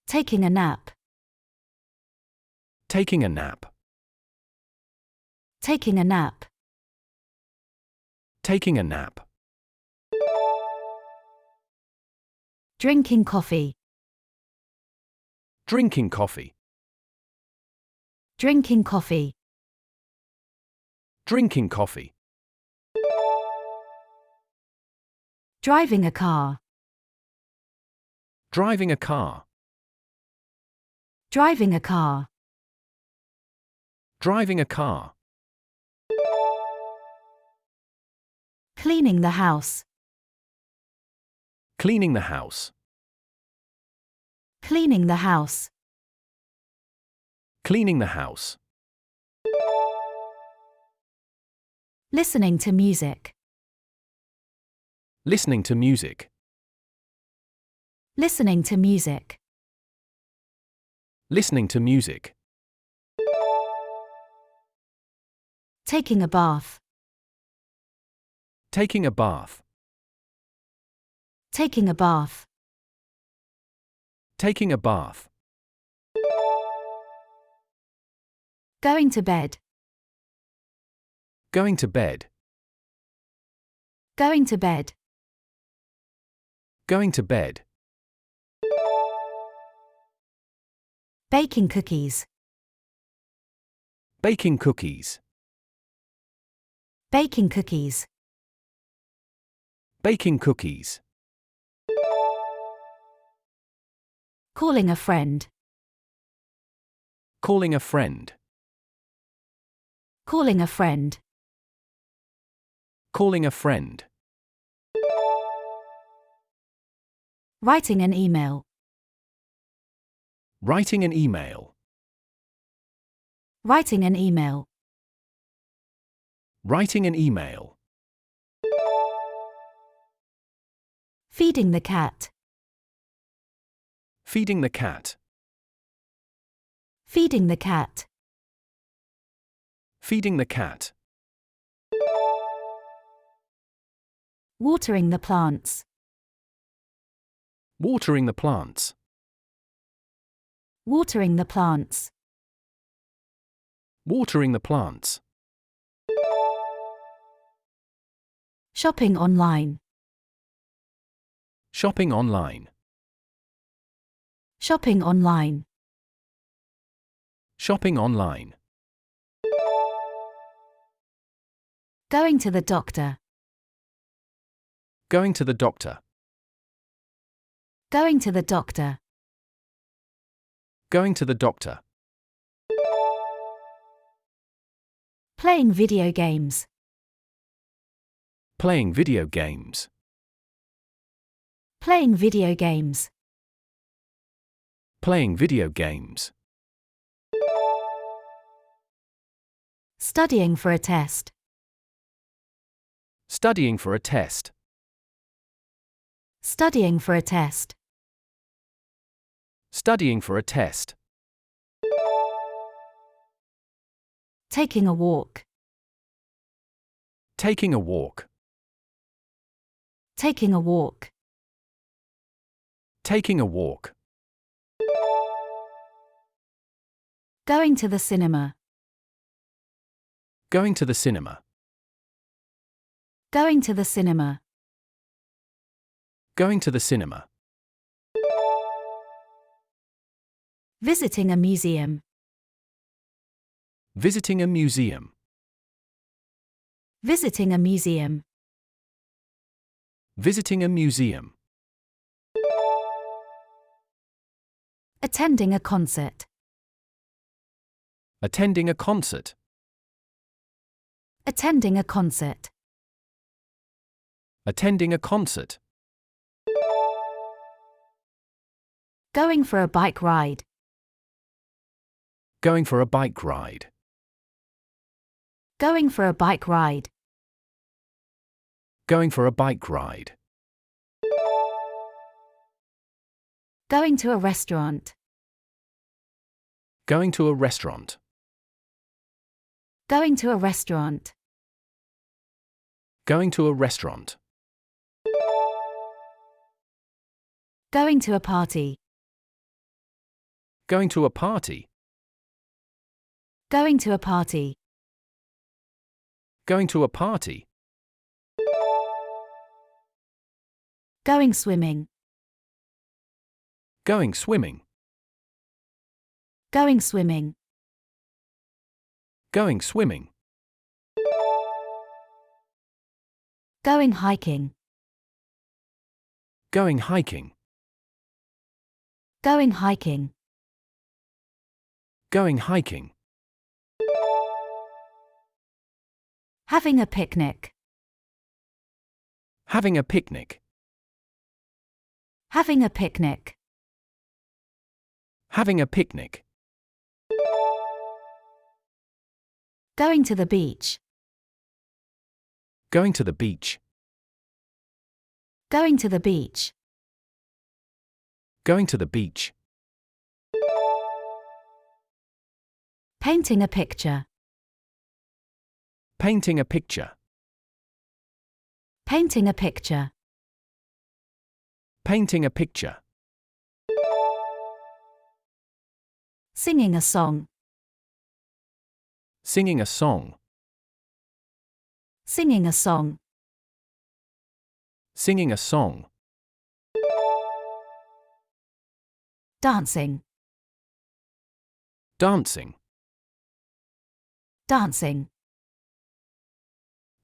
Taking a nap. Taking a nap. Taking a nap. Taking a nap. Drinking coffee. Drinking coffee. Drinking coffee. Drinking coffee. Driving a car. Driving a car. Driving a car. Driving a car. Cleaning the house. Cleaning the house. Cleaning the house. Cleaning the house. Listening to music. Listening to music. Listening to music. Listening to music. Taking a bath. Taking a bath. Taking a bath. Taking a bath. Going to bed. Going to bed. Going to bed. Going to bed. Baking cookies. Baking cookies. Baking cookies. Baking cookies. Calling a friend. Calling a friend. Calling a friend. Calling a friend. Writing an email. Writing an email. Writing an email. Writing an email. Feeding the cat. Feeding the cat. Feeding the cat. Feeding the cat. Watering the plants. Watering the plants. Watering the plants. Watering the plants. Shopping online. Shopping online. Shopping online. Shopping online. Going to the doctor. Going to the doctor. Going to the doctor. Going to the doctor. Playing video games. Playing video games. Playing video games. Playing video games. Studying for a test. Studying for a test. Studying for a test. Studying for a test. Taking a walk. Taking a walk. Taking a walk. Taking a walk. Going to the cinema. Going to the cinema. Going to the cinema. Going to the cinema. Visiting a museum. Visiting a museum. Visiting a museum. Visiting a museum. Attending a concert. Attending a concert. Attending a concert. Attending a concert. Going for a bike ride. Going for a bike ride. Going for a bike ride. Going for a bike ride. Going to a restaurant. Going to a restaurant. Going to a restaurant. Going to a restaurant. Going to a party. Going to a party. Going to a party. Going to a party. Going swimming. Going swimming. Going swimming. Going swimming. Going hiking. Going hiking. Going hiking. Going hiking. Having a picnic. Having a picnic. Having a picnic. Having a picnic. Going to the beach. Going to the beach. Going to the beach. Going to the beach. Painting a picture. Painting a picture. Painting a picture. Painting a picture. Singing a song. Singing a song. Singing a song. Singing a song. Dancing. Dancing. Dancing.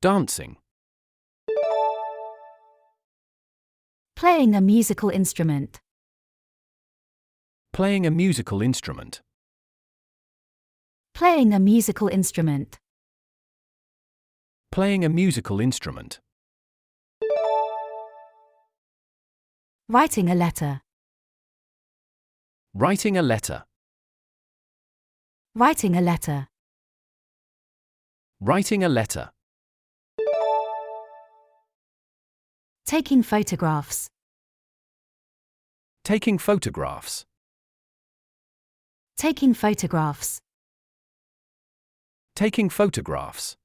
Dancing. Playing a musical instrument. Playing a musical instrument. Playing a musical instrument. Playing a musical instrument. Writing a letter. Writing a letter. Writing a letter. Writing a letter. Taking photographs. Taking photographs. Taking photographs. Taking photographs.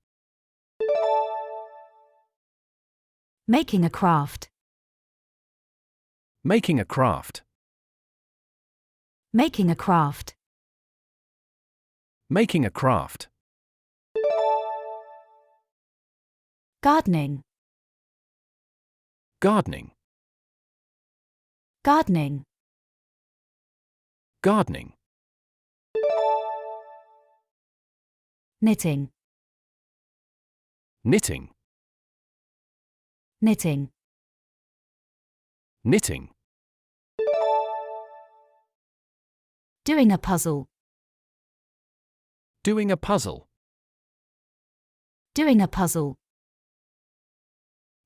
Making a craft. Making a craft. Making a craft. Making a craft. Gardening. Gardening. Gardening. Gardening. Knitting. Knitting. Knitting. Knitting. Doing a puzzle. Doing a puzzle. Doing a puzzle.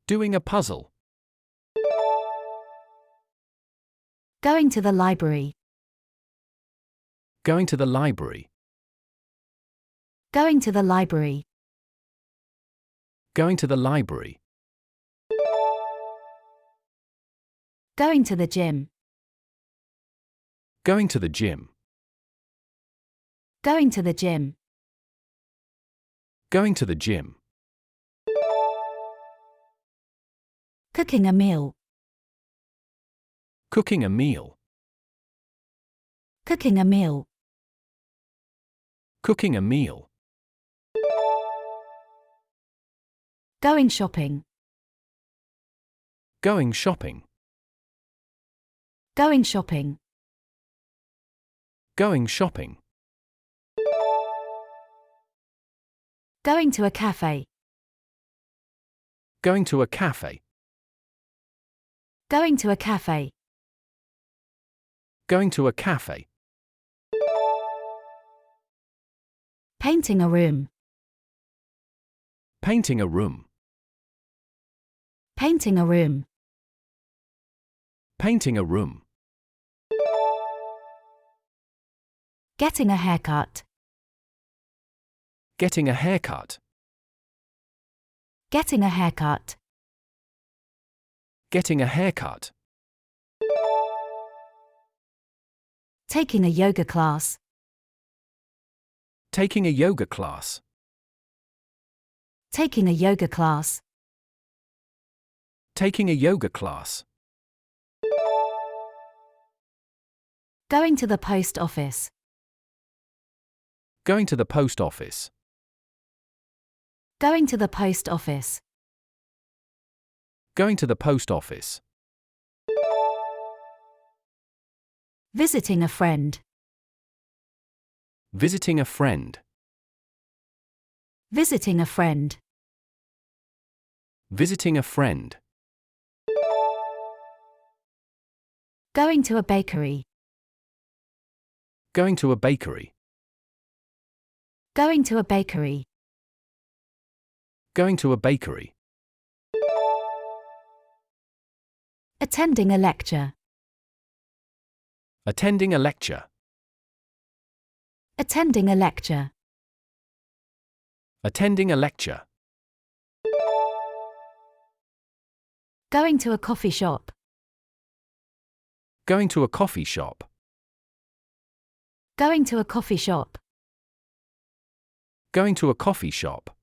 Doing a puzzle. Going to the library. Going to the library. Going to the library. Going to the library. Going to the gym. Going to the gym. Going to the gym. Going to the gym. Cooking a meal. Cooking a meal. Cooking a meal. Cooking a meal. Going shopping. Going shopping. Going shopping. Going shopping. Going to a cafe. Going to a cafe. Going to a cafe. Going to a cafe. Painting a room. Painting a room. Painting a room. Painting a room. Getting a haircut. Getting a haircut. Getting a haircut. Getting a haircut. Taking a yoga class. Taking a yoga class. Taking a yoga class. Taking a yoga class. Going to the post office. Going to the post office. Going to the post office. Going to the post office. Visiting a friend. Visiting a friend. Visiting a friend. Visiting a friend. Going to a bakery. Going to a bakery. Going to a bakery. Going to a bakery. Attending a lecture. Attending a lecture. Attending a lecture. Attending a lecture. Going to a coffee shop. Going to a coffee shop. Going to a coffee shop. Going to a coffee shop.